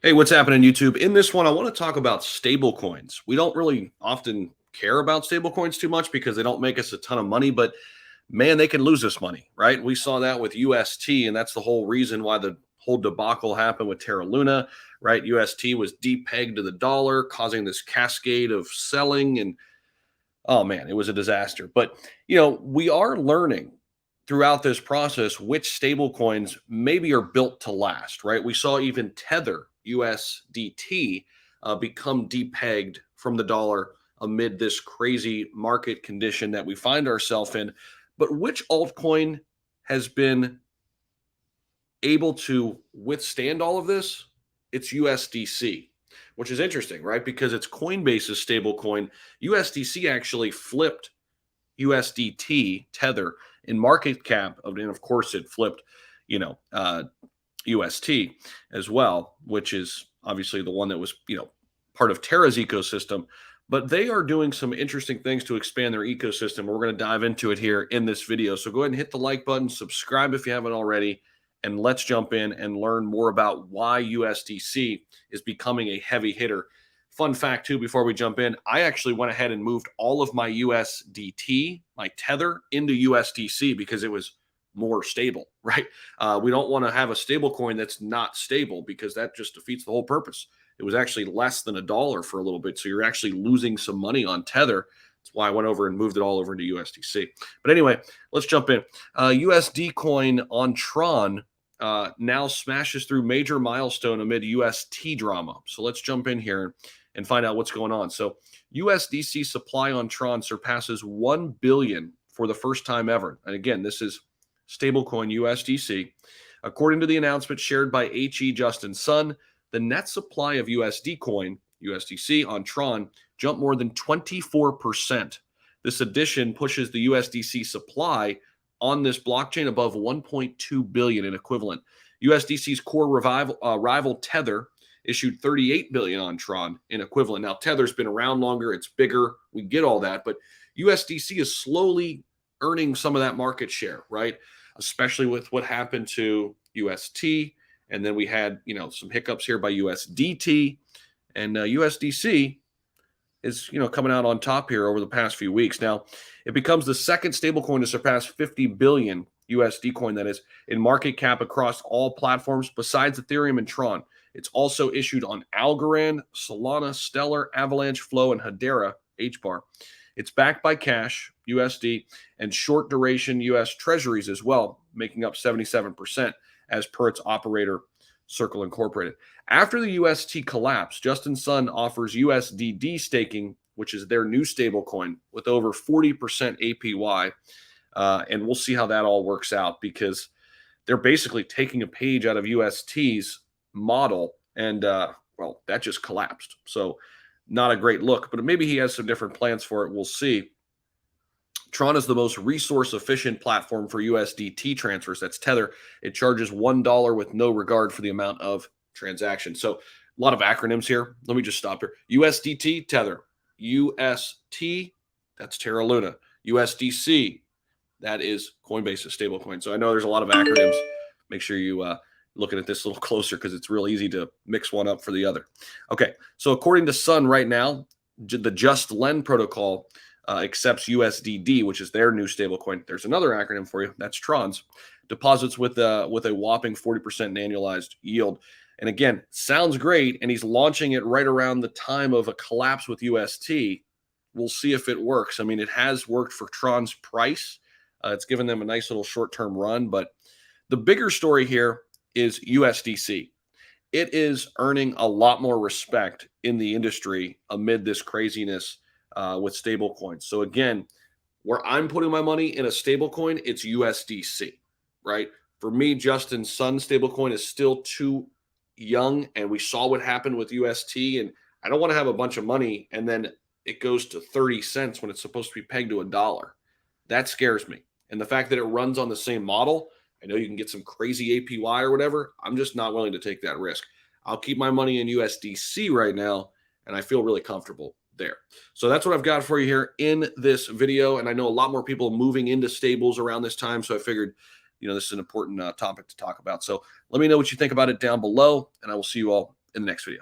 Hey, what's happening, YouTube? In this one, I want to talk about stable coins. We don't really often care about stable coins too much because they don't make us a ton of money, but man, they can lose us money, right? We saw that with UST, and that's the whole reason why the whole debacle happened with Terra Luna, right? UST was depegged to the dollar, causing this cascade of selling, and oh man, it was a disaster. But we are learning throughout this process which stable coins maybe are built to last, right? We saw even Tether USDT become depegged from the dollar amid this crazy market condition that we find ourselves in. But which altcoin has been able to withstand all of this? It's USDC, which is interesting, right? Because it's Coinbase's stablecoin. USDC actually flipped USDT Tether in market cap, and of course it flipped, you know, uh, UST as well, which is obviously the one that was, part of Terra's ecosystem. But they are doing some interesting things to expand their ecosystem. We're going to dive into it here in this video. So go ahead and hit the like button, subscribe if you haven't already, and let's jump in and learn more about why USDC is becoming a heavy hitter. Fun fact, too, before we jump in, I actually went ahead and moved all of my USDT, my Tether, into USDC because it was more stable, right? We don't want to have a stable coin that's not stable because that just defeats the whole purpose. It was actually less than $1 for a little bit. So you're actually losing some money on Tether. That's why I went over and moved it all over into USDC. But anyway, let's jump in. USD coin on Tron now smashes through major milestone amid UST drama. So let's jump in here and find out what's going on. So USDC supply on Tron surpasses 1 billion for the first time ever. And again, this is stablecoin USDC. According to the announcement shared by HE Justin Sun, the net supply of USD coin, USDC, on Tron jumped more than 24%. This addition pushes the USDC supply on this blockchain above 1.2 billion in equivalent. USDC's core rival Tether issued 38 billion on Tron in equivalent. Now, Tether's been around longer, it's bigger, we get all that, but USDC is slowly earning some of that market share, right? Especially with what happened to UST. And then we had, some hiccups here by USDT, and USDC is, coming out on top here over the past few weeks. Now, it becomes the second stablecoin to surpass 50 billion USD coin, that is, in market cap across all platforms besides Ethereum and Tron. It's also issued on Algorand, Solana, Stellar, Avalanche, Flow, and Hedera HBAR. It's backed by cash, USD, and short duration US treasuries as well, making up 77% as per its operator, Circle Incorporated. After the UST collapse, Justin Sun offers USDD staking, which is their new stablecoin, with over 40% APY. And we'll see how that all works out because they're basically taking a page out of UST's model, and that just collapsed. So not a great look, but maybe he has some different plans for it. We'll see. Tron is the most resource efficient platform for USDT transfers. That's Tether. It charges $1 with no regard for the amount of transaction. So a lot of acronyms here. Let me just stop here. USDT, Tether. UST, that's Terra Luna. USDC, that is Coinbase's stablecoin. So I know there's a lot of acronyms. Make sure you looking at this a little closer because it's real easy to mix one up for the other. Okay, so according to Sun right now, the Just Lend protocol accepts USDD, which is their new stablecoin. There's another acronym for you. That's Tron's. Deposits with a whopping 40% annualized yield. And again, sounds great. And he's launching it right around the time of a collapse with UST. We'll see if it works. I mean, it has worked for Tron's price. It's given them a nice little short-term run. But the bigger story here is USDC. It is earning a lot more respect in the industry amid this craziness with stable coins. So again, where I'm putting my money in a stable coin, it's USDC, right? For me, Justin Sun stablecoin is still too young, and we saw what happened with UST, and I don't want to have a bunch of money and then it goes to 30 cents when it's supposed to be pegged to $1. That scares me. And the fact that it runs on the same model, I know you can get some crazy APY or whatever. I'm just not willing to take that risk. I'll keep my money in USDC right now, and I feel really comfortable there. So that's what I've got for you here in this video. And I know a lot more people moving into stables around this time. So I figured, this is an important topic to talk about. So let me know what you think about it down below, and I will see you all in the next video.